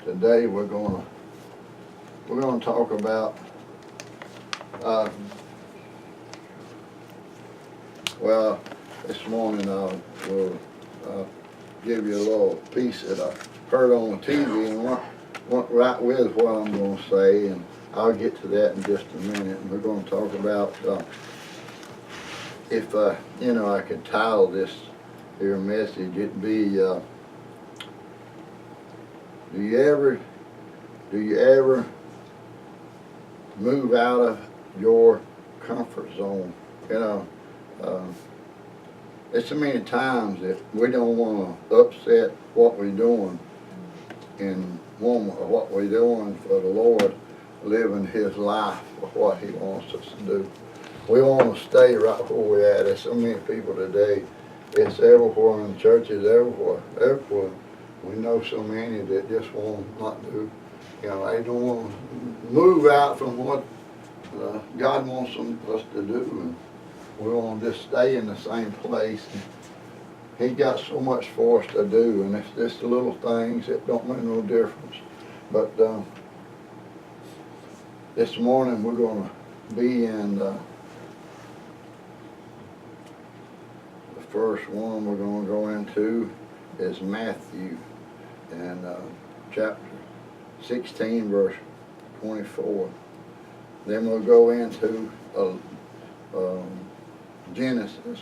Today we're gonna talk about well, this morning I will give you a little piece that I heard on the TV and went right with what I'm going to say, and I'll get to that in just a minute. And we're going to talk about if I could title this here message, it'd be do you ever move out of your comfort zone? There's so many times that we don't want to upset what we're doing and what we're doing for the Lord, living His life for what He wants us to do. We want to stay right where we're at. There's so many people today. It's everywhere in churches, everywhere. We know so many that just want not to, they don't want to move out from what God wants us to do. And we want to just stay in the same place. And He's got so much for us to do, and it's just the little things that don't make no difference. But this morning we're going to be in the first one we're going to go into is Matthew, and chapter 16, verse 24. Then we'll go into Genesis.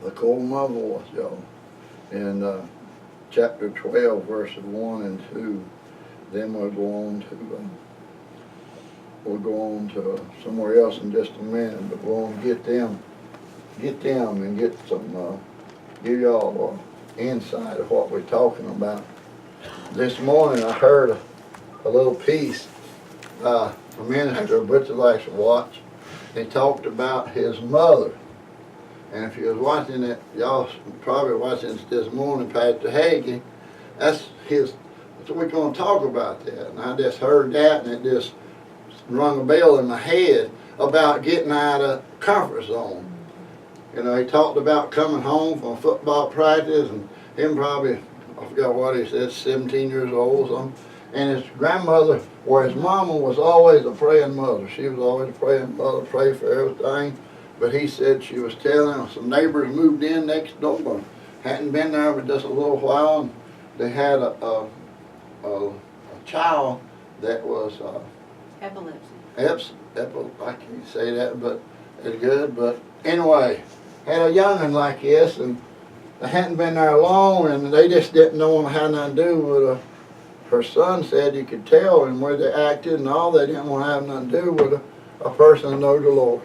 Record my voice, y'all. In chapter 12, verses 1 and 2. Then we'll go on to somewhere else in just a minute, but we'll get them and get some give y'all insight of what we're talking about. This morning I heard a little piece by a minister, Butcher likes to watch. He talked about his mother. And if you was watching it, y'all probably watching it this morning, Pastor Hagee, that's we're going to talk about that. And I just heard that, and it just rung a bell in my head about getting out of comfort zone. He talked about coming home from football practice, and him probably, I forgot what he said, 17 years old or something. And his grandmother, where his mama was always a praying mother. She was always a praying mother, pray for everything. But he said she was telling some neighbors moved in next door, hadn't been there for just a little while, and they had a child that was epilepsy. I can't say that, but it's good. But anyway, had a young'un like this, and they hadn't been there long, and they just didn't know how nothing to do with her. Her son said you could tell, and where they acted and all, they didn't want to have nothing to do with a person who knows the Lord.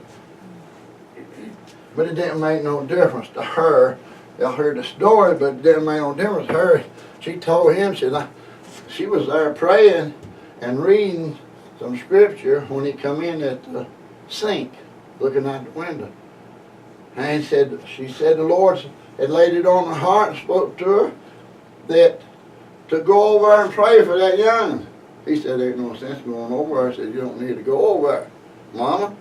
But it didn't make no difference to her. Y'all heard the story, but it didn't make no difference to her. She told him, she was there praying and reading some scripture when he come in at the sink, looking out the window. And she said the Lord had laid it on her heart and spoke to her that to go over and pray for that young. He said, there ain't no sense going over. I said, you don't need to go over, Mama.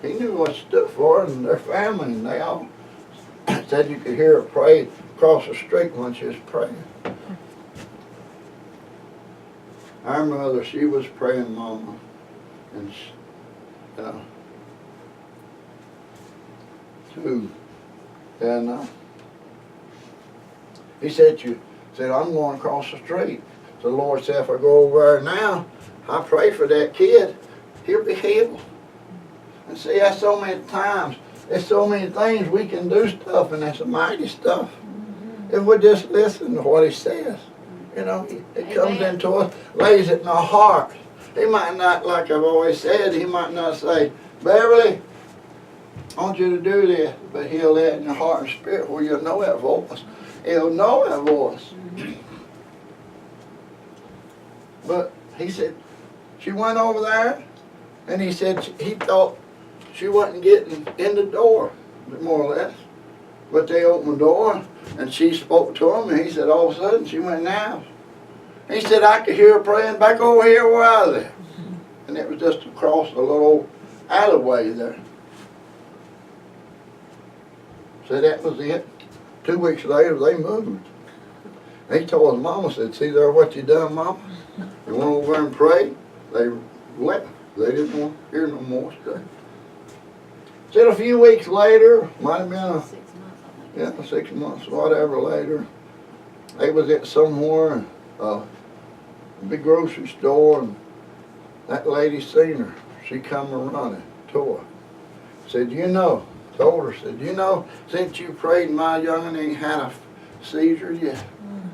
He knew what she stood for, and their family, and they all said you could hear her pray across the street when she was praying. Our mother, she was praying, Mama, and too. And he said, I'm going across the street. So the Lord said, if I go over there now, I pray for that kid, he'll be healed. And see, that's so many times, there's so many things we can do stuff, and that's mighty stuff. If we just listen to what He says. It comes into us, lays it in our heart. He might not, like I've always said, He might not say, Beverly, I want you to do this, but He'll lay it in your heart and spirit where you'll know that voice. He'll know that voice. But he said, she went over there, and he said he thought she wasn't getting in the door, more or less. But they opened the door, and she spoke to him, and he said all of a sudden she went now. He said I could hear her praying back over here where I live. And it was just across a little alleyway there. So that was it. 2 weeks later they moved. He told his mama, said, see there what you done, Mama? You went over and prayed. They left. They didn't want to hear no more stuff. Said a few weeks later, might have been 6 months, I think. 6 months, whatever later, they was at somewhere, a big grocery store, and that lady seen her. She come a running to her. Said, told her, said, since you prayed, my young'un ain't had a seizure yet.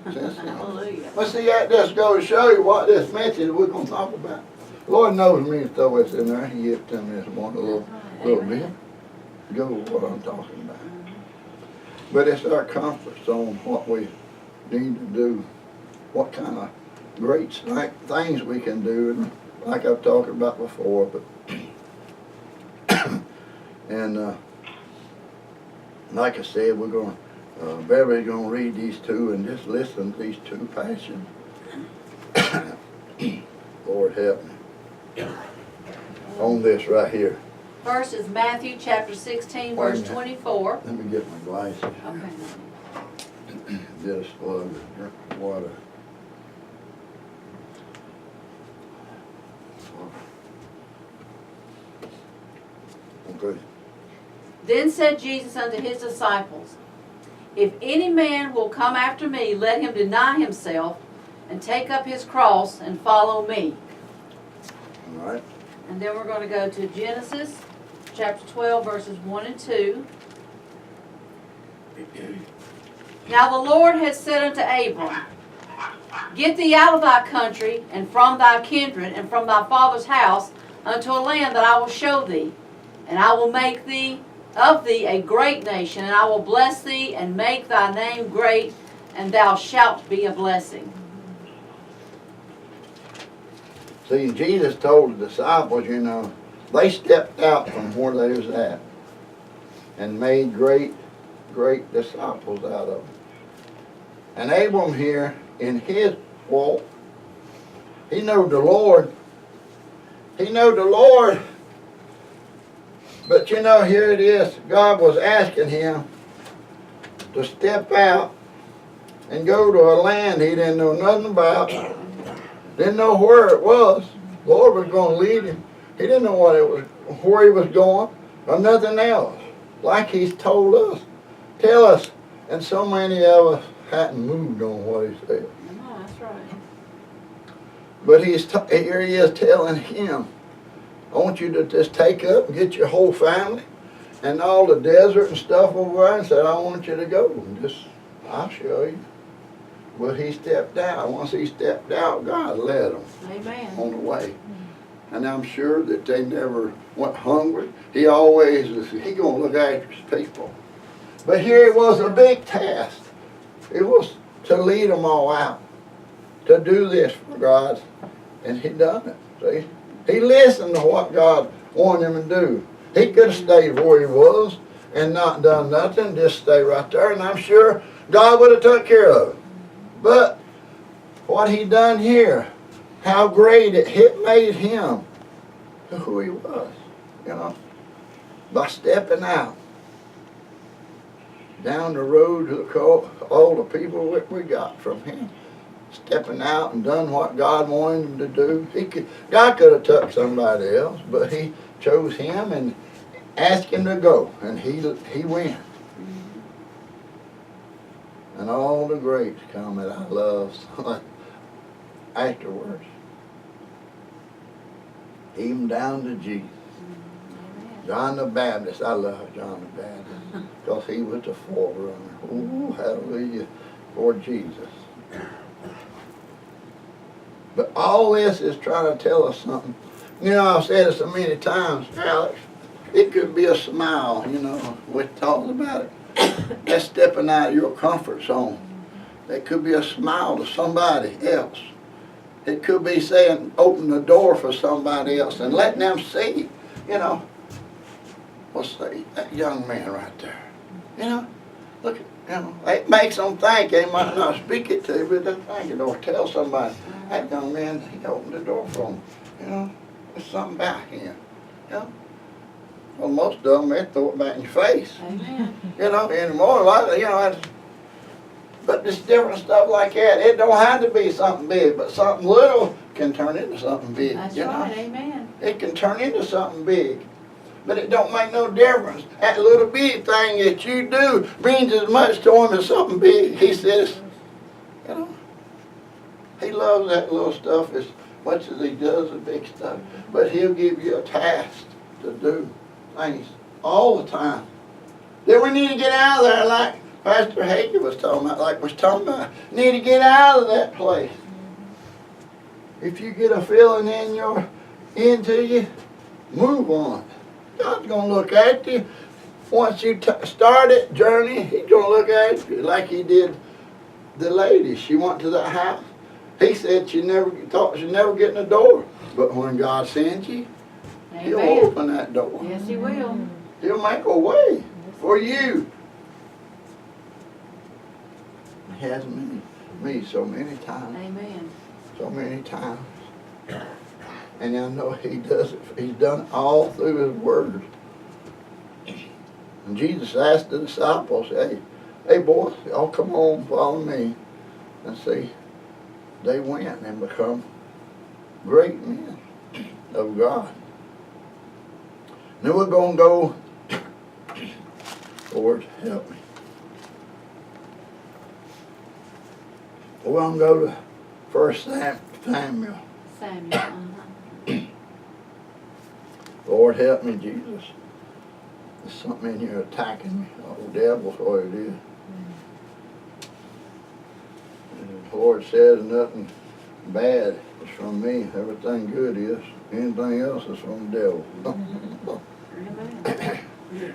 Since then. Hallelujah. Well, see, that just goes to show you what this message we're going to talk about. Lord knows me to throw this in there. He gave it to me this morning a little bit. Go with what I'm talking about. But it's our comfort zone, what we need to do, what kind of great things we can do, and like I've talked about before. But and like I said, we're going. Beverly's going to read these two and just listen to these two passages. Lord help me on this right here. First is Matthew chapter 16, verse 24. Let me get my glasses. Okay. Get a slug of drink of water. Okay. Then said Jesus unto his disciples, if any man will come after me, let him deny himself and take up his cross and follow me. All right. And then we're going to go to Genesis chapter 12, verses 1 and 2. Now the Lord had said unto Abram, get thee out of thy country, and from thy kindred, and from thy father's house, unto a land that I will show thee. And I will make of thee a great nation, and I will bless thee, and make thy name great, and thou shalt be a blessing. See, Jesus told the disciples, they stepped out from where they was at and made great disciples out of them. And Abram here, in his walk, he knew the Lord. But here it is. God was asking him to step out and go to a land he didn't know nothing about. Didn't know where it was. The Lord was going to lead him. He didn't know where he was going, or nothing else. Like he's told us. Tell us. And so many of us hadn't moved on what he said. No, that's right. But here he is telling him, I want you to just take up and get your whole family and all the desert and stuff over there, and said, I want you to go. And I'll show you. But he stepped out. Once he stepped out, God led him. Amen. On the way. And I'm sure that they never went hungry. He always was, he going to look after his people. But here it was a big task. It was to lead them all out. To do this for God. And he done it. See? He listened to what God wanted him to do. He could have stayed where he was and not done nothing. Just stay right there. And I'm sure God would have took care of him. But what he done here, how great it made him to who he was, by stepping out down the road to all the people that we got from him. Stepping out and done what God wanted him to do. God could have took somebody else, but he chose him and asked him to go, and he went. And all the greats come that I love afterwards. Even down to Jesus. John the Baptist, I love John the Baptist because he was the forerunner. Oh, hallelujah, for Jesus. But all this is trying to tell us something. I've said it so many times, Alex, it could be a smile, we talked about it. That's stepping out of your comfort zone. It could be a smile to somebody else. It could be saying, open the door for somebody else and letting them see, what's that young man right there. Look at, it makes them think. They might not speak it to you, but they think, or tell somebody, that young man, he opened the door for him. There's something about him. Well, most of them, they throw it back in your face. Amen. Anymore, but But this different stuff like that, it don't have to be something big, but something little can turn into something big. That's you right, know? amen. It can turn into something big. But it don't make no difference. That little bitty thing that you do means as much to him as something big. He says, you know, he loves that little stuff as much as he does the big stuff. But he'll give you a task to do things all the time. Then we need to get out of there like Pastor Hagee was talking about, like was talking about. Need to get out of that place. If you get a feeling into you, move on. God's going to look at you. Once you start that journey, he's going to look at you like he did the lady. She went to that house. He said she thought she'd never get in the door. But when God sends you, he'll open that door. Yes, he will. He'll make a way for you. He has me so many times. Amen. So many times. And I know he does it. He's done it all through his word. And Jesus asked the disciples, hey boys, y'all come on, follow me. And see, they went and become great men of God. Now we're going to go, Lord, help me. We're going to go to 1 Samuel. Samuel. Lord, help me, Jesus. There's something in here attacking me. Oh, devil's what it is. And the Lord says nothing bad is from me. Everything good is. Anything else is from the devil. Amen.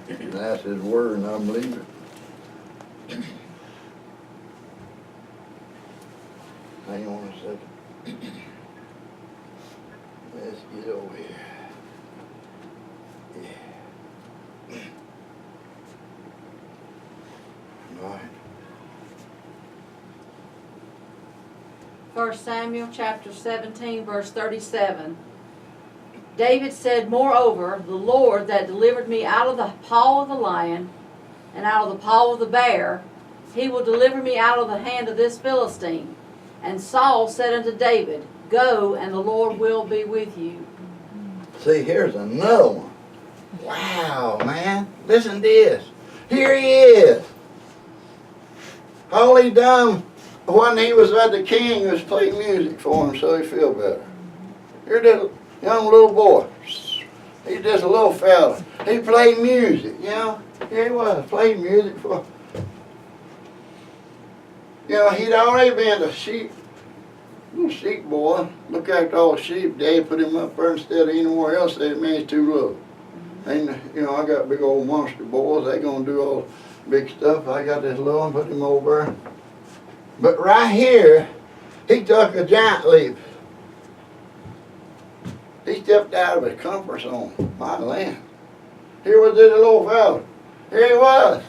And that's his word, and I believe it. Hang on a second. Let's get over here. Yeah. All right. 1 Samuel chapter 17, verse 37. David said, moreover, the Lord that delivered me out of the paw of the lion and out of the paw of the bear, he will deliver me out of the hand of this Philistine. And Saul said unto David, go, and the Lord will be with you. See, here's another one. Wow, man. Listen to this. Here he is. All he done when he was at the king was play music for him so he feel better. Here's this young little boy. He's just a little fella. He played music, you know. Here he was, played music for. You know, he'd already been a little sheep boy. Look after all the sheep. Dad put him up there instead of anywhere else. Said, man, he's too little. And, you know, I got big old monster boys. They gonna do all the big stuff. I got this little one, put him over there. But right here, he took a giant leap. He stepped out of his comfort zone. My land. Here was this little fella. Here he was.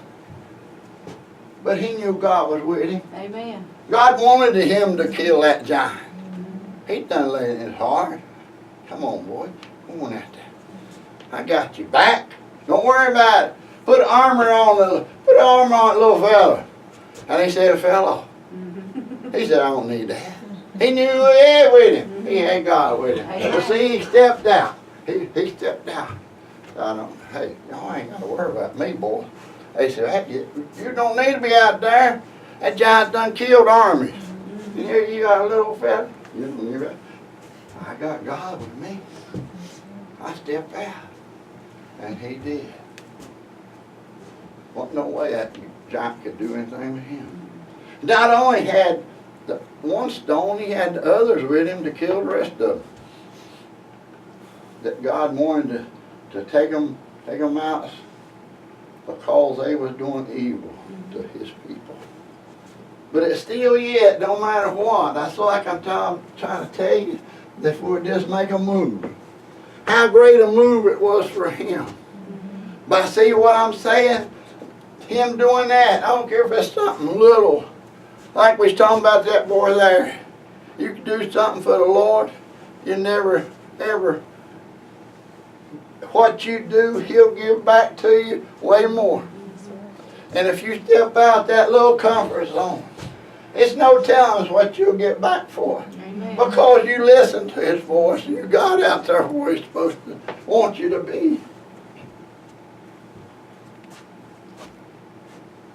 But he knew God was with him. Amen. God wanted him to kill that giant. He done laid in his heart. Come on, boy. Come on out there. I got you back. Don't worry about it. Put armor on the little fella. And he said it fell off. He said, I don't need that. He knew who he had with him. He had God with him. But see, he stepped out. He stepped out. Hey, y'all ain't got to worry about me, boy. They said, hey, you don't need to be out there. That giant done killed armies. And here you got a little fella. I got God with me. I stepped out. And he did. Wasn't no way that giant could do anything with him. Not only had the one stone, he had the others with him to kill the rest of them. That God wanted to take them out because they was doing evil to his people. But it's still yet, don't matter what. That's like I'm trying to tell you, that if we just make a move. How great a move it was for him. But see what I'm saying? Him doing that, I don't care if it's something little. Like we was talking about that boy there. You can do something for the Lord. You never, ever, what you do, he'll give back to you way more. And if you step out that little comfort zone, It's no telling what you'll get back for it. Amen. Because you listen to His voice, you got out there where He's supposed to want you to be.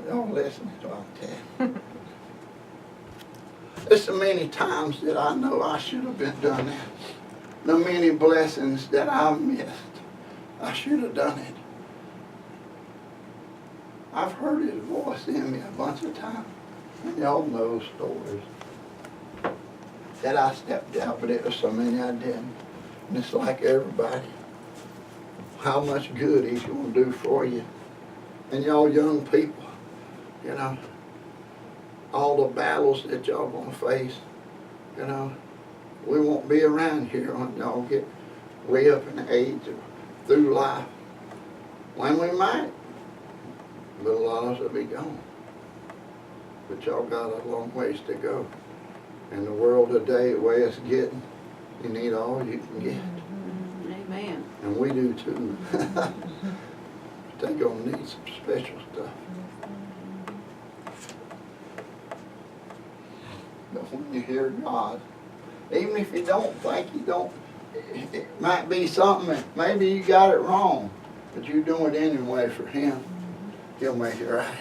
Don't listen to what I tell you. There's so many times that I know I should have been done that. The many blessings that I've missed. I should have done it. I've heard His voice in me a bunch of times. And y'all know stories that I stepped out, but there were so many I didn't. And it's like everybody. How much good He's going to do for you. And y'all young people, you know, all the battles that y'all going to face, you know, we won't be around here when y'all get way up in age or through life. When we might, but a lot of us will be gone. But y'all got a long ways to go. In the world today, the way it's getting, you need all you can get. Amen. And we do too. They're going to need some special stuff. But when you hear God, even if you don't think you don't, it might be something that maybe you got it wrong, but you do it anyway for Him. He'll make it right.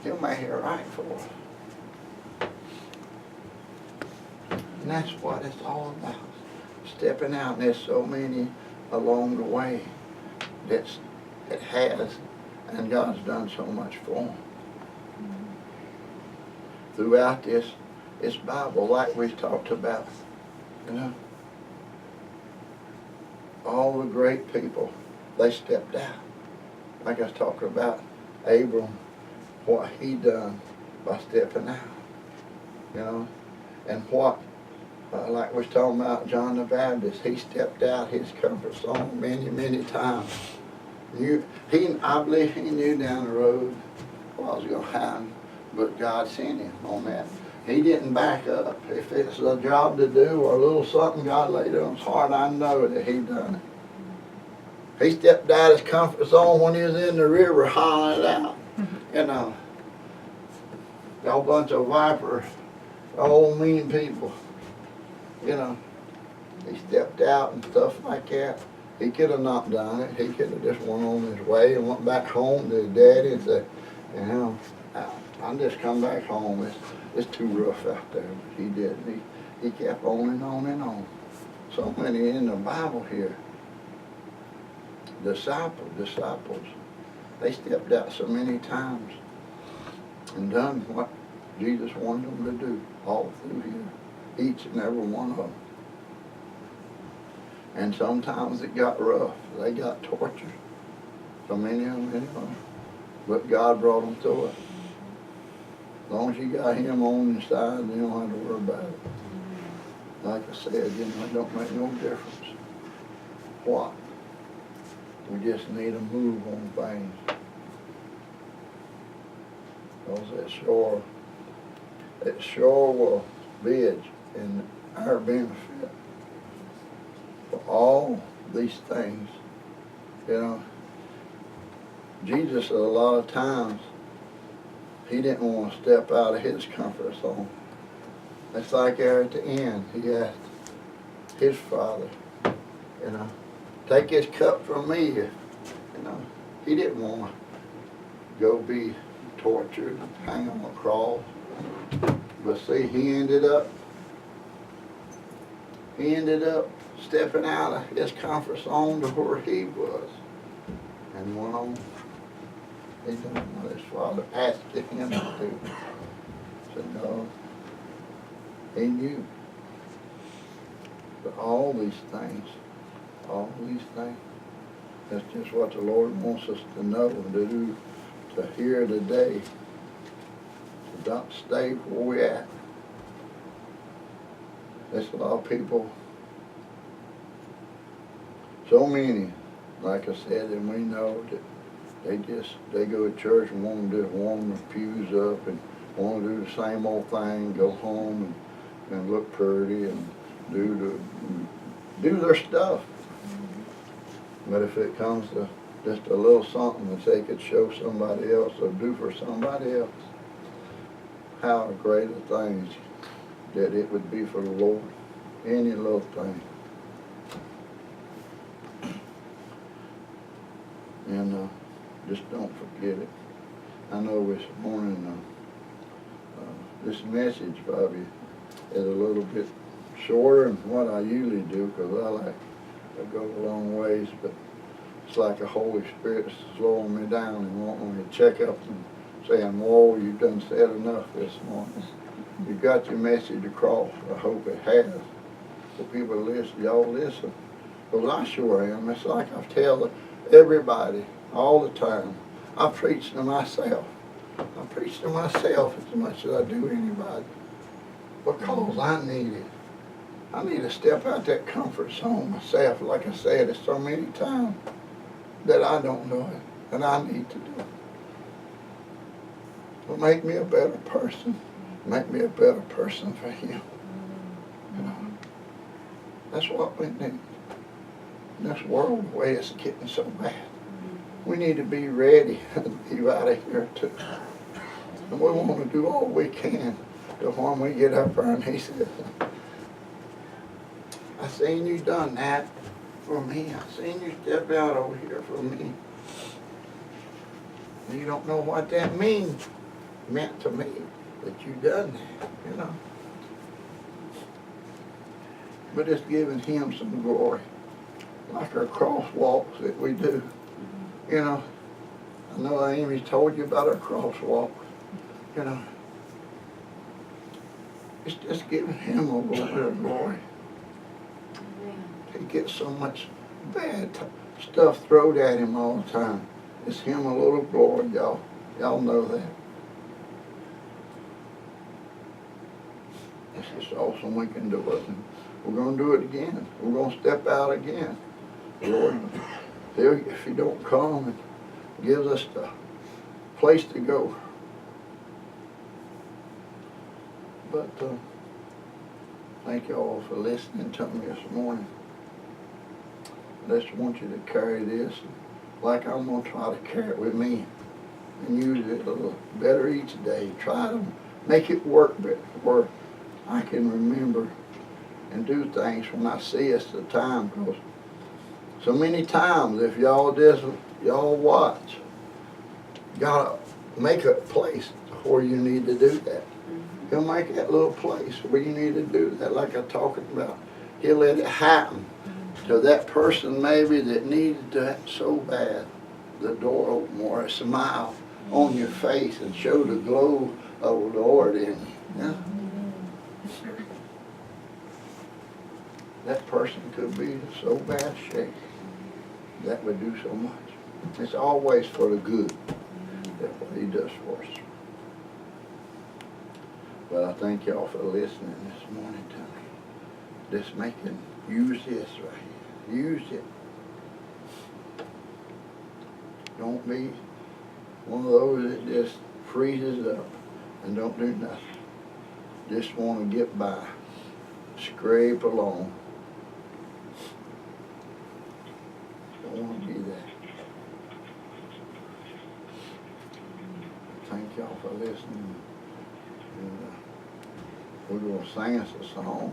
He'll make it right for us. And that's what it's all about. Stepping out, and there's so many along the way that has, and God's done so much for them. Throughout this Bible, like we talked about, you know, all the great people, they stepped out. Like I was talking about Abram, what he done by stepping out, you know, and what, like we was talking about John the Baptist, he stepped out his comfort zone many, many times. I believe he knew down the road what was going to happen, but God sent him on that. He didn't back up. If it's a job to do or a little something God laid on his heart, I know that he done it. He stepped out his comfort zone when he was in the river hollering it out. You know, y'all bunch of vipers, old mean people. You know, he stepped out and stuff like that. He could have not done it. He could have just went on his way and went back home to his daddy and said, you know, I'll just come back home. It's too rough out there. But he didn't. He kept on and on and on. So many in the Bible here. Disciples, they stepped out so many times and done what Jesus wanted them to do all through here, each and every one of them. And sometimes it got rough. They got tortured. So many of them, anyway. But God brought them through it. As long as you got Him on your side, you don't have to worry about it. Like I said, you know, it don't make no difference. What? We just need to move on things. Because it sure will be in our benefit for all these things. You know, Jesus a lot of times, He didn't want to step out of His comfort zone. It's like there at the end, He asked His Father, you know, take this cup from me. You know, He didn't want to go be tortured, hang on a cross. But see, he ended up stepping out of his comfort zone to where he was. And went on. He done what his Father asked him to do. Said no. He knew. But all these things, that's just what the Lord wants us to know and to do, to hear today. To not stay where we're at. There's a lot of people, so many, like I said, and we know that they go to church and want to just warm their pews up and want to do the same old thing, go home and look pretty and do their stuff. But if it comes to just a little something that they could show somebody else or do for somebody else, how great a thing that it would be for the Lord. Any little thing. And just don't forget it. I know this morning, this message probably is a little bit shorter than what I usually do, because I go a long ways, but it's like the Holy Spirit's slowing me down and wanting me to check up and saying, whoa, you've done said enough this morning. You got your message across. I hope it has. For people to listen, y'all listen. Because I sure am. It's like I tell everybody all the time, I preach to myself. I preach to myself as much as I do anybody. Because I need it. I need to step out that comfort zone myself. Like I said, it's so many times that I don't know it, and I need to do it. Will make me a better person. Make me a better person for Him. You know, that's what we need. In this world, the way it's getting so bad, we need to be ready to leave out of here too. And we want to do all we can to when we get up there and He says, I seen you done that for me. I seen you step out over here for me. And you don't know what that meant to me, that you done that, you know. But it's giving Him some glory, like our crosswalks that we do. You know, I know Amy told you about our crosswalk. You know, it's just giving Him a little bit of glory. He gets so much bad stuff thrown at Him all the time. It's Him a little glory, y'all. Y'all know that. It's just awesome we can do it. And we're going to do it again. We're going to step out again. Lord, if He don't come and gives us the place to go. But thank you all for listening to me this morning. I just want you to carry this like I'm going to try to carry it with me and use it a little better each day. Try to make it work better where I can remember and do things when I see it's the time. Because so many times, if y'all watch, you gotta make a place where you need to do that. He'll make that little place where you need to do that, like I'm talking about. He'll let it happen to that person maybe that needed that so bad. The door open or a smile on your face and show the glow of the Lord in you. Yeah? That person could be in so bad shape. That would do so much. It's always for the good. That's what He does for us. But I thank y'all for listening this morning to me. Just use this right here. Use it. Don't be one of those that just freezes up and don't do nothing. Just want to get by. Scrape along. Don't want to be that. Thank y'all for listening. And we're going to sing us a song.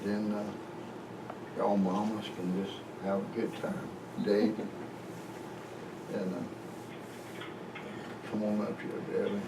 And then y'all mamas can just have a good time. Dave. And come on up here, Debbie.